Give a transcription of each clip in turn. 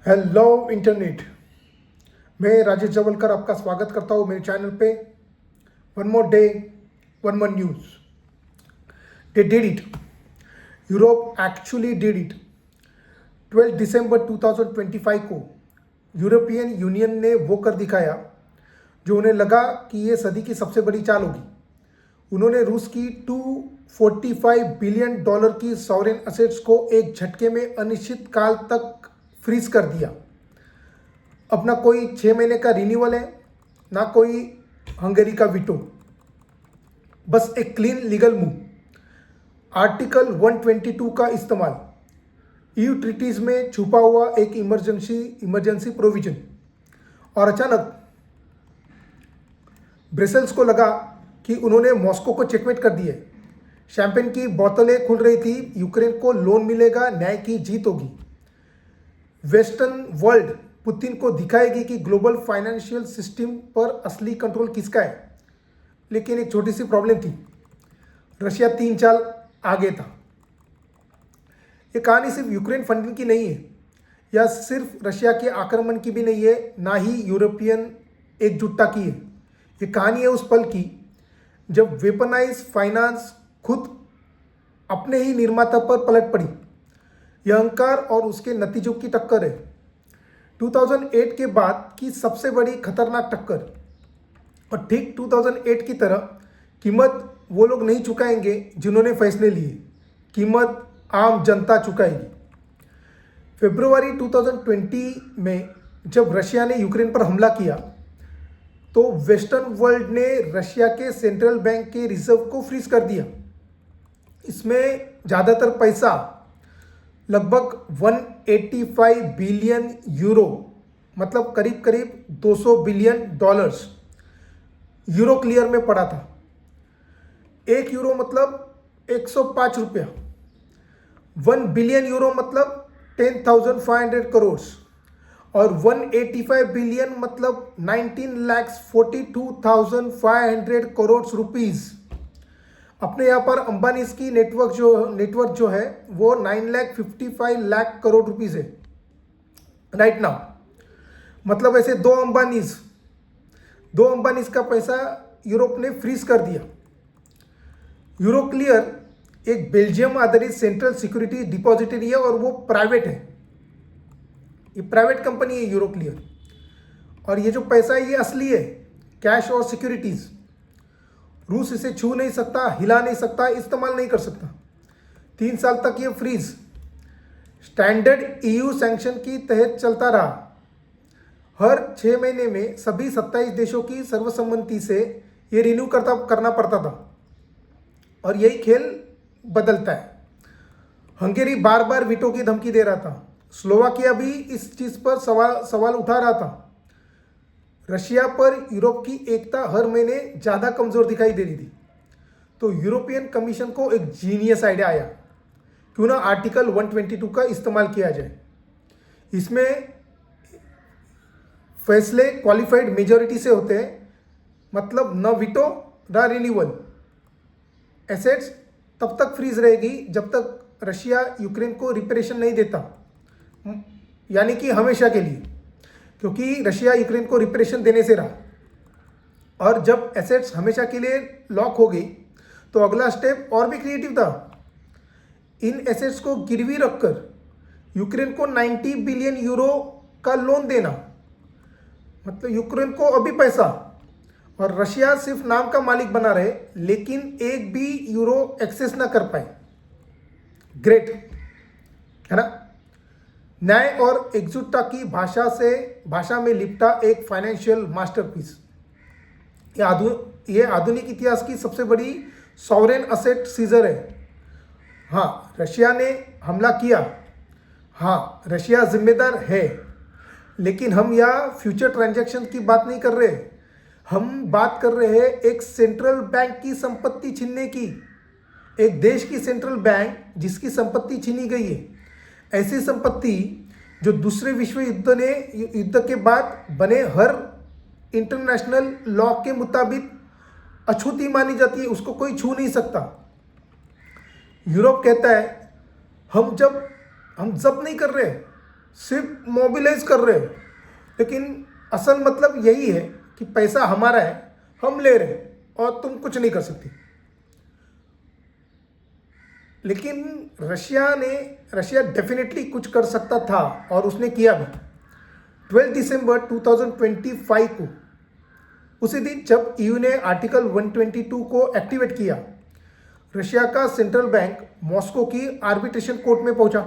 Hello internet. मैं राजेश जवलकर आपका स्वागत करता हूँ मेरे चैनल पे। One more day, one more news. They did it. Europe actually did it. 12 दिसंबर 2025 को यूरोपियन यूनियन ने वो कर दिखाया जो उन्हें लगा कि ये सदी की सबसे बड़ी चाल होगी। उन्होंने रूस की $245 बिलियन की सॉवरेन असेट्स को एक झटके में अनिश्चित काल तक फ्रीज कर दिया। अब ना कोई 6 महीने का रिन्यूअल है, ना कोई हंगरी का वीटो, बस एक क्लीन लीगल मूव। आर्टिकल 122 का इस्तेमाल, ईयू ट्रीटीज में छुपा हुआ एक इमरजेंसी प्रोविजन। और अचानक ब्रसेल्स को लगा कि उन्होंने मॉस्को को चेकमेट कर दिया। शैंपेन की बोतलें खुल रही थी। यूक्रेन को लोन मिलेगा, न्याय की जीत होगी। वेस्टर्न वर्ल्ड पुतिन को दिखाएगी कि ग्लोबल फाइनेंशियल सिस्टम पर असली कंट्रोल किसका है। लेकिन एक छोटी सी प्रॉब्लम थी, रशिया 3 साल आगे था। ये कहानी सिर्फ यूक्रेन फंडिंग की नहीं है, या सिर्फ रशिया के आक्रमण की भी नहीं है, ना ही यूरोपियन एकजुटता की है। ये कहानी है उस पल की जब वेपनाइज फाइनेंस खुद अपने ही निर्माता पर पलट पड़ी। यह अहंकार और उसके नतीजों की टक्कर है। 2008 के बाद की सबसे बड़ी खतरनाक टक्कर। और ठीक 2008 की तरह कीमत वो लोग नहीं चुकाएंगे जिन्होंने फैसले लिए, कीमत आम जनता चुकाएगी। फरवरी 2020 में जब रशिया ने यूक्रेन पर हमला किया तो वेस्टर्न वर्ल्ड ने रशिया के सेंट्रल बैंक के रिजर्व को फ्रीज कर दिया। इसमें ज़्यादातर पैसा, लगभग 185 बिलियन यूरो, मतलब करीब करीब $200 बिलियन यूरो क्लियर में पड़ा था। 1 यूरो मतलब 105 रुपया। 1 बिलियन यूरो मतलब 10,500 करोड़। और 185 बिलियन मतलब 19,42,500 करोड़ रुपीज़। अपने यहाँ पर अंबानीज की नेटवर्क जो है वो 9,55 लाख करोड़ रुपीज़ है राइट नाउ। मतलब ऐसे दो अंबानीज का पैसा यूरोप ने फ्रीज कर दिया। यूरो क्लियर एक बेल्जियम आधारित सेंट्रल सिक्योरिटी डिपॉजिटरी है और वो प्राइवेट है। ये प्राइवेट कंपनी है यूरो क्लियर। और ये जो पैसा है ये असली है, कैश और सिक्योरिटीज। रूस इसे छू नहीं सकता, हिला नहीं सकता, इस्तेमाल नहीं कर सकता। 3 साल तक ये फ्रीज स्टैंडर्ड ईयू सैंक्शन की तहत चलता रहा। हर 6 महीने में सभी 27 देशों की सर्वसम्मति से ये रिन्यू करना पड़ता था। और यही खेल बदलता है। हंगेरी बार बार वीटो की धमकी दे रहा था। स्लोवाकिया भी इस चीज़ पर सवाल उठा रहा था। रशिया पर यूरोप की एकता हर महीने ज़्यादा कमज़ोर दिखाई दे रही थी। तो यूरोपियन कमीशन को एक जीनियस आइडिया आया, क्यों ना आर्टिकल 122 का इस्तेमाल किया जाए। इसमें फैसले क्वालिफाइड मेजॉरिटी से होते हैं, मतलब न वीटो न रिन्यूअल। एसेट्स तब तक फ्रीज रहेगी जब तक रशिया यूक्रेन को रिपेरेशन नहीं देता, यानी कि हमेशा के लिए, क्योंकि रशिया यूक्रेन को रिपेरेशन देने से रहा। और जब एसेट्स हमेशा के लिए लॉक हो गई तो अगला स्टेप और भी क्रिएटिव था। इन एसेट्स को गिरवी रखकर यूक्रेन को 90 बिलियन यूरो का लोन देना। मतलब यूक्रेन को अभी पैसा, और रशिया सिर्फ नाम का मालिक बना रहे लेकिन एक भी यूरो एक्सेस ना कर पाए। ग्रेट है ना। न्याय और एकजुटता की भाषा में लिपटा एक फाइनेंशियल मास्टरपीस। ये आधुनिक इतिहास की सबसे बड़ी सॉवरेन असेट सीजर है। हाँ, रशिया ने हमला किया, हाँ रशिया जिम्मेदार है, लेकिन हम यहाँ फ्यूचर ट्रांजैक्शन की बात नहीं कर रहे। हम बात कर रहे हैं एक सेंट्रल बैंक की संपत्ति छीनने की। एक देश की सेंट्रल बैंक जिसकी संपत्ति छीनी गई है, ऐसी संपत्ति जो दूसरे विश्व युद्ध के बाद बने हर इंटरनेशनल लॉ के मुताबिक अछूती मानी जाती है, उसको कोई छू नहीं सकता। यूरोप कहता है हम जब्त नहीं कर रहे, सिर्फ मोबिलाइज कर रहे हैं, लेकिन असल मतलब यही है कि पैसा हमारा है, हम ले रहे हैं और तुम कुछ नहीं कर सकती। लेकिन रशिया डेफिनेटली कुछ कर सकता था और उसने किया भी। 12 दिसंबर 2025 को, उसी दिन जब ईयू ने आर्टिकल 122 को एक्टिवेट किया, रशिया का सेंट्रल बैंक मॉस्को की आर्बिट्रेशन कोर्ट में पहुंचा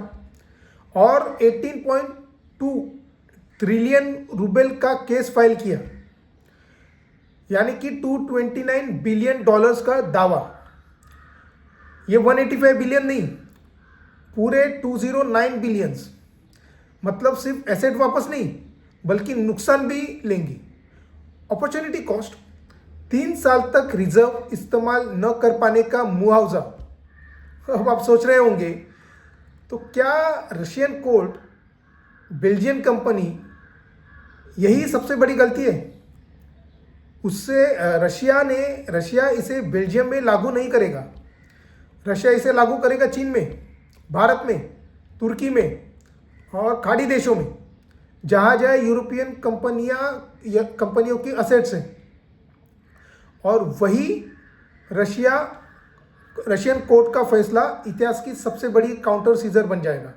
और 18.2 ट्रिलियन रूबल का केस फाइल किया, यानी कि $229 बिलियन का दावा। ये 185 बिलियन नहीं, पूरे 209 बिलियंस। मतलब सिर्फ एसेट वापस नहीं बल्कि नुकसान भी लेंगे। अपॉर्चुनिटी कॉस्ट, 3 साल तक रिजर्व इस्तेमाल न कर पाने का मुआवजा। अब आप सोच रहे होंगे तो क्या रशियन कोर्ट, बेल्जियन कंपनी, यही सबसे बड़ी गलती है? उससे रशिया इसे बेल्जियम में लागू नहीं करेगा। रशिया इसे लागू करेगा चीन में, भारत में, तुर्की में और खाड़ी देशों में, जहाँ जहाँ यूरोपियन कंपनियों की असेट्स हैं। और वही रशियन कोर्ट का फैसला इतिहास की सबसे बड़ी काउंटर सीजर बन जाएगा।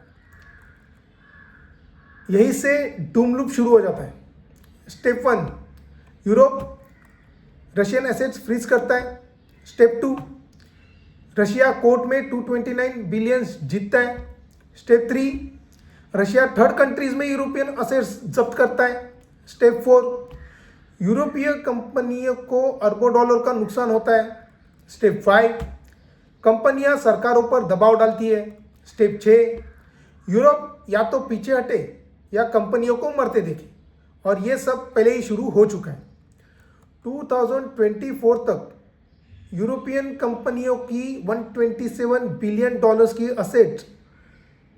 यहीं से डूम लूप शुरू हो जाता है। Step 1, Europe Russian assets freeze करता है। स्टेप 2, रशिया कोर्ट में 229 बिलियन जीतता है। स्टेप 3, रशिया थर्ड कंट्रीज में यूरोपियन असेट्स जब्त करता है। स्टेप 4, यूरोपीय कंपनियों को अरबों डॉलर का नुकसान होता है। स्टेप 5, कंपनियां सरकारों पर दबाव डालती है। स्टेप 6, यूरोप या तो पीछे हटे या कंपनियों को मरते देखे, और ये सब पहले ही शुरू हो चुका है। 2024 तक यूरोपियन कंपनियों की $127 बिलियन की असेट्स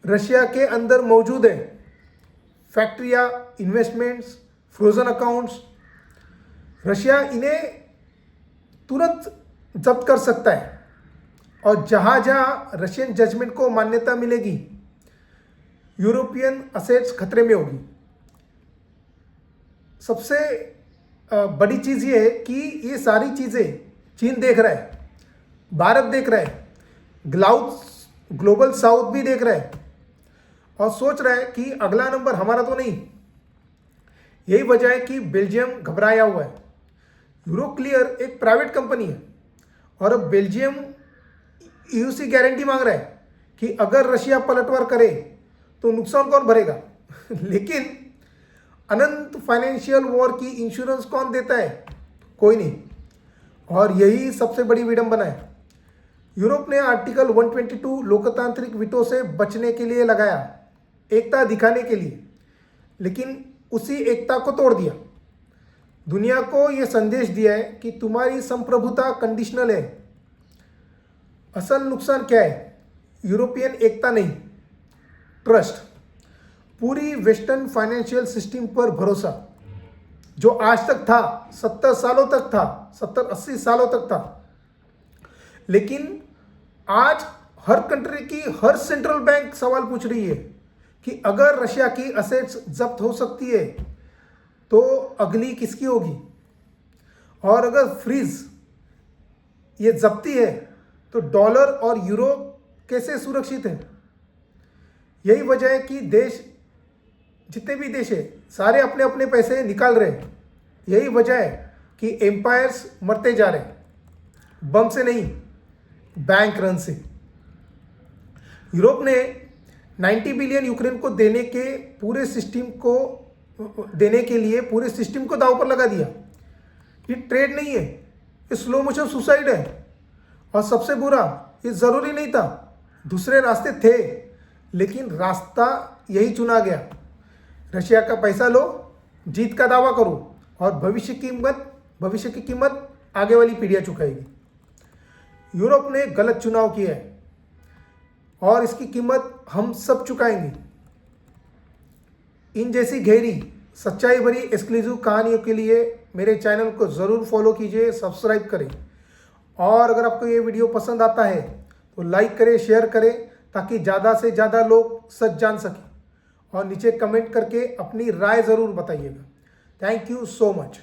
रशिया के अंदर मौजूद है। फैक्ट्रियाँ, इन्वेस्टमेंट्स, फ्रोजन अकाउंट्स। रशिया इन्हें तुरंत जब्त कर सकता है, और जहाँ जहाँ रशियन जजमेंट को मान्यता मिलेगी, यूरोपियन असेट्स खतरे में होगी। सबसे बड़ी चीज़ ये है कि ये सारी चीज़ें चीन देख रहा है, भारत देख रहा है, ग्लोबल साउथ भी देख रहा है, और सोच रहा है कि अगला नंबर हमारा तो नहीं। यही वजह है कि बेल्जियम घबराया हुआ है। यूरोक्लियर एक प्राइवेट कंपनी है, और अब बेल्जियम ईयू से गारंटी मांग रहा है कि अगर रशिया पलटवार करे तो नुकसान कौन भरेगा? लेकिन अनंत फाइनेंशियल वॉर की इंश्योरेंस कौन देता है? कोई नहीं। और यही सबसे बड़ी विडंबना है। यूरोप ने आर्टिकल 122 लोकतांत्रिक विटो से बचने के लिए लगाया, एकता दिखाने के लिए, लेकिन उसी एकता को तोड़ दिया। दुनिया को यह संदेश दिया है कि तुम्हारी संप्रभुता कंडीशनल है। असल नुकसान क्या है? यूरोपियन एकता नहीं, ट्रस्ट। पूरी वेस्टर्न फाइनेंशियल सिस्टम पर भरोसा, जो आज तक था, 70 सालों तक था, 70-80 सालों तक था। लेकिन आज हर कंट्री की हर सेंट्रल बैंक सवाल पूछ रही है कि अगर रशिया की असेट्स जब्त हो सकती है तो अगली किसकी होगी? और अगर फ्रीज ये जब्ती है तो डॉलर और यूरो कैसे सुरक्षित है? यही वजह है कि देश, जितने भी देश है, सारे अपने अपने पैसे निकाल रहे हैं। यही वजह है कि एम्पायर्स मरते जा रहे हैं, बम से नहीं, बैंक रन से। यूरोप ने 90 बिलियन यूक्रेन को देने के लिए पूरे सिस्टम को दांव पर लगा दिया। ये ट्रेड नहीं है, ये स्लो मोशन सुसाइड है। और सबसे बुरा, ये ज़रूरी नहीं था, दूसरे रास्ते थे, लेकिन रास्ता यही चुना गया। रशिया का पैसा लो, जीत का दावा करो, और भविष्य की कीमत आगे वाली पीढ़ियाँ चुकाएगी। यूरोप ने गलत चुनाव किया है और इसकी कीमत हम सब चुकाएंगे। इन जैसी गहरी, सच्चाई भरी एक्सक्लूसिव कहानियों के लिए मेरे चैनल को ज़रूर फॉलो कीजिए, सब्सक्राइब करें, और अगर आपको ये वीडियो पसंद आता है तो लाइक करें, शेयर करें, ताकि ज़्यादा से ज़्यादा लोग सच जान सकें। और नीचे कमेंट करके अपनी राय ज़रूर बताइएगा। Thank you so much.